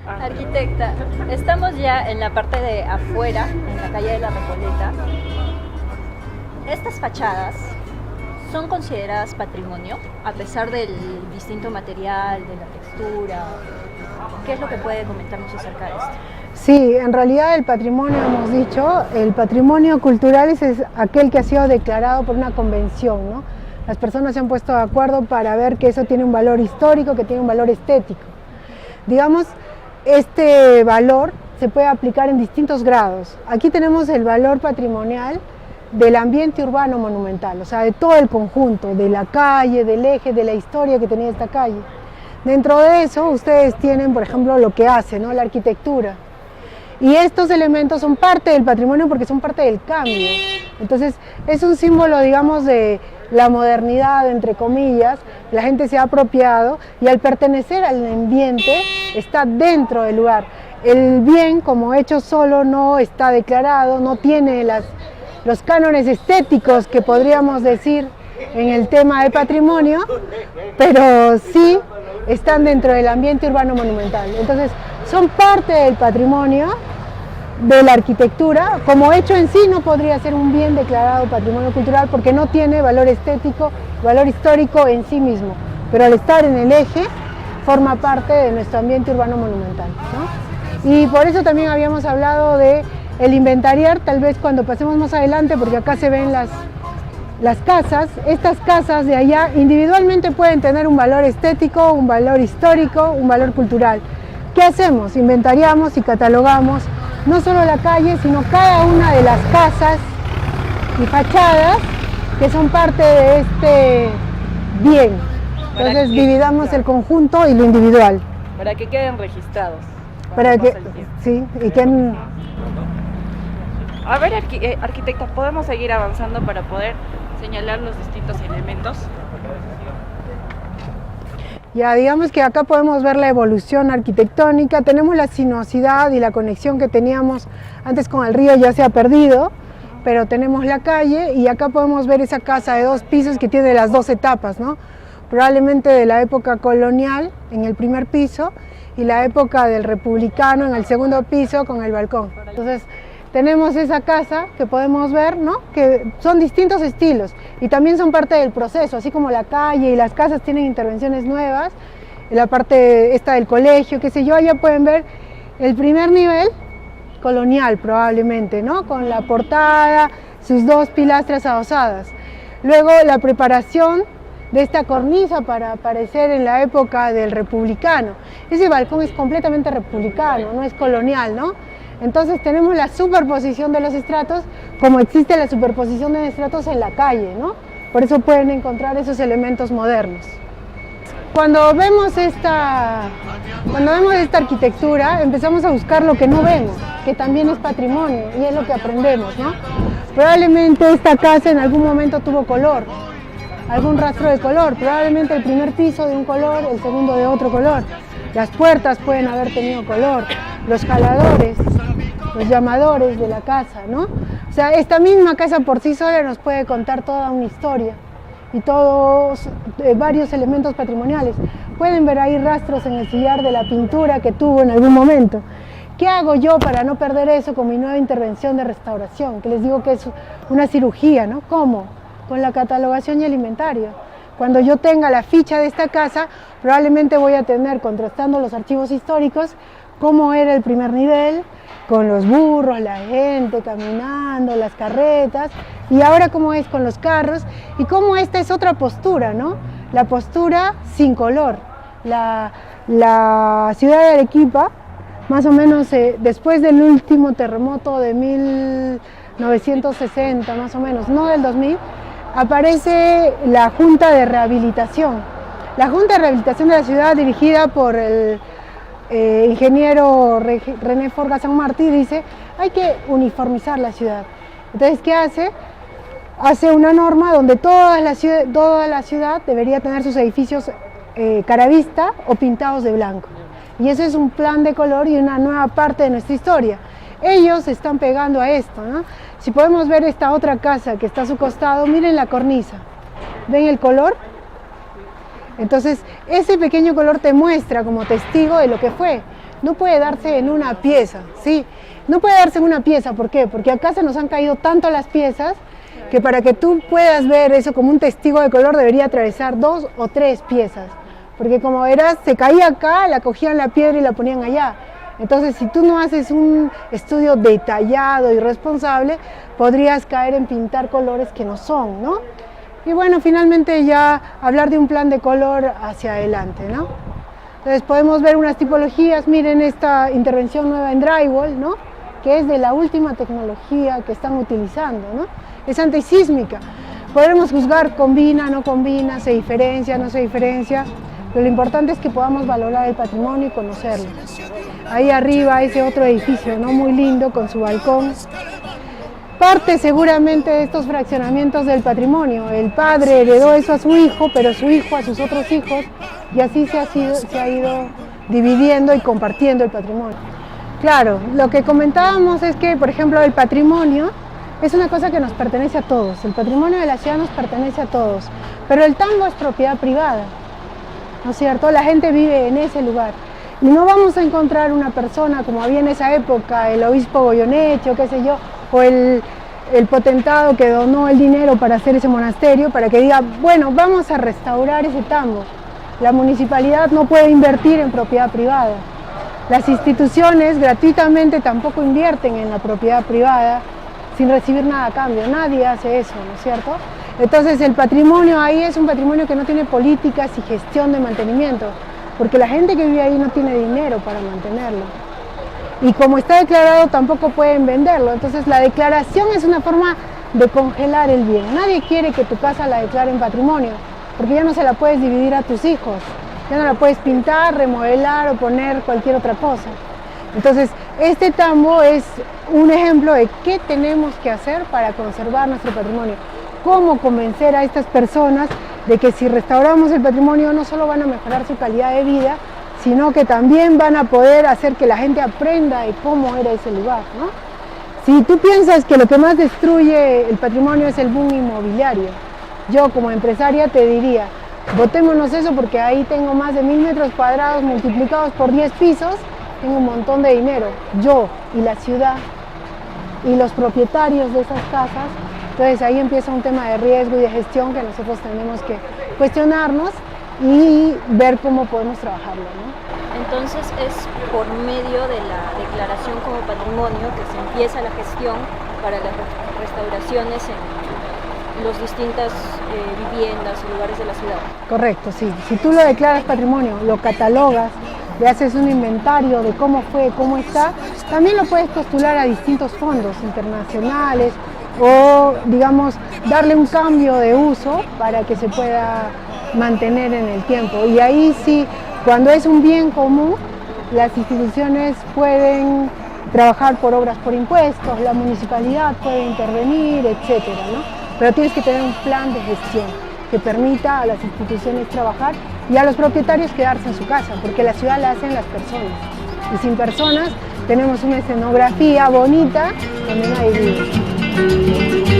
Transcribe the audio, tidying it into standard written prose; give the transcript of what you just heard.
Arquitecta, estamos ya en la parte de afuera, en la calle de la Recoleta. Estas fachadas son consideradas patrimonio, a pesar del distinto material, de la textura. ¿Qué es lo que puede comentarnos acerca de esto? Sí, en realidad el patrimonio, hemos dicho, el patrimonio cultural es aquel que ha sido declarado por una convención, ¿no? Las personas se han puesto de acuerdo para ver que eso tiene un valor histórico, que tiene un valor estético. Digamos, este valor se puede aplicar en distintos grados. Aquí tenemos el valor patrimonial del ambiente urbano monumental, o sea, de todo el conjunto, de la calle, del eje, de la historia que tenía esta calle. Dentro de eso, ustedes tienen, por ejemplo, lo que hace, ¿no? La arquitectura. Y estos elementos son parte del patrimonio porque son parte del cambio. Entonces, es un símbolo, digamos, de la modernidad, entre comillas. La gente se ha apropiado y al pertenecer al ambiente está dentro del lugar. El bien, como hecho solo, no está declarado, no tiene los cánones estéticos que podríamos decir en el tema de patrimonio, pero sí están dentro del ambiente urbano monumental. Entonces, son parte del patrimonio de la arquitectura. Como hecho en sí no podría ser un bien declarado patrimonio cultural porque no tiene valor estético, valor histórico en sí mismo, pero al estar en el eje forma parte de nuestro ambiente urbano monumental, ¿no? Y por eso también habíamos hablado de el inventariar, tal vez cuando pasemos más adelante, porque acá se ven las casas. Estas casas de allá individualmente pueden tener un valor estético, un valor histórico, un valor cultural. ¿Qué hacemos? Inventariamos y catalogamos no solo la calle, sino cada una de las casas y fachadas que son parte de este bien. Entonces dividamos el conjunto y lo individual. Para que queden registrados. Para que, sí, y que... A ver, arquitecta, ¿podemos seguir avanzando para poder señalar los distintos elementos? Ya, digamos que acá podemos ver la evolución arquitectónica. Tenemos la sinuosidad y la conexión que teníamos antes con el río, ya se ha perdido, pero tenemos la calle y acá podemos ver esa casa de 2 pisos que tiene las 2 etapas, ¿no? Probablemente de la época colonial en el primer piso y la época del republicano en el segundo piso con el balcón. Entonces, tenemos esa casa que podemos ver, ¿no? Que son distintos estilos y también son parte del proceso, así como la calle y las casas tienen intervenciones nuevas, la parte esta del colegio, qué sé yo, allá pueden ver el primer nivel colonial probablemente, ¿no? Con la portada, sus 2 pilastras adosadas. Luego la preparación de esta cornisa para aparecer en la época del republicano. Ese balcón es completamente republicano, no es colonial, ¿no? Entonces tenemos la superposición de los estratos, como existe la superposición de estratos en la calle, ¿no? Por eso pueden encontrar esos elementos modernos. Cuando vemos esta arquitectura, empezamos a buscar lo que no vemos, que también es patrimonio, y es lo que aprendemos, ¿no? Probablemente esta casa en algún momento tuvo color, algún rastro de color, probablemente el primer piso de un color, el segundo de otro color. Las puertas pueden haber tenido color, los jaladores, los llamadores de la casa, ¿no? O sea, esta misma casa por sí sola nos puede contar toda una historia y todos varios elementos patrimoniales. Pueden ver ahí rastros en el sillar de la pintura que tuvo en algún momento. ¿Qué hago yo para no perder eso con mi nueva intervención de restauración? Que les digo que es una cirugía, ¿no? ¿Cómo? Con la catalogación y el inventario. Cuando yo tenga la ficha de esta casa, probablemente voy a tener, contrastando los archivos históricos, cómo era el primer nivel, con los burros, la gente caminando, las carretas, y ahora cómo es con los carros, y cómo esta es otra postura, ¿no? La postura sin color. La ciudad de Arequipa, más o menos después del último terremoto de 1960, más o menos, no del 2000, aparece la Junta de Rehabilitación. La Junta de Rehabilitación de la ciudad, dirigida por el ingeniero René Forga San Martí, dice: hay que uniformizar la ciudad. Entonces, ¿qué hace? Hace una norma donde toda la ciudad debería tener sus edificios cara vista o pintados de blanco. Y eso es un plan de color y una nueva parte de nuestra historia. Ellos se están pegando a esto, ¿no? Si podemos ver esta otra casa que está a su costado, miren la cornisa. ¿Ven el color? Entonces, ese pequeño color te muestra como testigo de lo que fue. no puede darse en una pieza, ¿sí? No puede darse en una pieza, ¿por qué? Porque acá se nos han caído tanto las piezas que para que tú puedas ver eso como un testigo de color debería atravesar 2 o 3 piezas. Porque como verás, se caía acá, la cogían la piedra y la ponían allá. Entonces, si tú no haces un estudio detallado y responsable, podrías caer en pintar colores que no son, ¿no? Y bueno, finalmente ya hablar de un plan de color hacia adelante, ¿no? Entonces podemos ver unas tipologías, miren esta intervención nueva en drywall, ¿no? Que es de la última tecnología que están utilizando, ¿no? Es antisísmica. Podremos juzgar, combina, no combina, se diferencia, no se diferencia, pero lo importante es que podamos valorar el patrimonio y conocerlo. Ahí arriba ese otro edificio, ¿no? Muy lindo, con su balcón. Parte seguramente de estos fraccionamientos del patrimonio. El padre heredó eso a su hijo, pero su hijo a sus otros hijos, y así se ha ido dividiendo y compartiendo el patrimonio. Claro, lo que comentábamos es que, por ejemplo, el patrimonio es una cosa que nos pertenece a todos. El patrimonio de la ciudad nos pertenece a todos, pero el tambo es propiedad privada, ¿no es cierto? La gente vive en ese lugar. Y no vamos a encontrar una persona, como había en esa época, el obispo Goyeneche o qué sé yo, o el potentado que donó el dinero para hacer ese monasterio, para que diga, bueno, vamos a restaurar ese tambo. La municipalidad no puede invertir en propiedad privada. Las instituciones gratuitamente tampoco invierten en la propiedad privada sin recibir nada a cambio. Nadie hace eso, ¿no es cierto? Entonces el patrimonio ahí es un patrimonio que no tiene políticas y gestión de mantenimiento, porque la gente que vive ahí no tiene dinero para mantenerlo. Y como está declarado tampoco pueden venderlo, entonces la declaración es una forma de congelar el bien. Nadie quiere que tu casa la declaren patrimonio, porque ya no se la puedes dividir a tus hijos, ya no la puedes pintar, remodelar o poner cualquier otra cosa. Entonces este tambo es un ejemplo de qué tenemos que hacer para conservar nuestro patrimonio, cómo convencer a estas personas de que si restauramos el patrimonio no solo van a mejorar su calidad de vida, sino que también van a poder hacer que la gente aprenda de cómo era ese lugar, ¿no? Si tú piensas que lo que más destruye el patrimonio es el boom inmobiliario, yo como empresaria te diría, botémonos eso porque ahí tengo más de 1000 metros cuadrados multiplicados por 10 pisos, tengo un montón de dinero, yo y la ciudad y los propietarios de esas casas. Entonces ahí empieza un tema de riesgo y de gestión que nosotros tenemos que cuestionarnos y ver cómo podemos trabajarlo, ¿no? Entonces es por medio de la declaración como patrimonio que se empieza la gestión para las restauraciones en las distintas viviendas o lugares de la ciudad. Correcto, sí. Si tú lo declaras patrimonio, lo catalogas, le haces un inventario de cómo fue, cómo está, también lo puedes postular a distintos fondos internacionales o, digamos, darle un cambio de uso para que se pueda mantener en el tiempo. Y ahí sí, cuando es un bien común, las instituciones pueden trabajar por obras por impuestos, la municipalidad puede intervenir, etcétera, ¿no? Pero tienes que tener un plan de gestión que permita a las instituciones trabajar y a los propietarios quedarse en su casa, porque la ciudad la hacen las personas. Y sin personas tenemos una escenografía bonita donde nadie vive.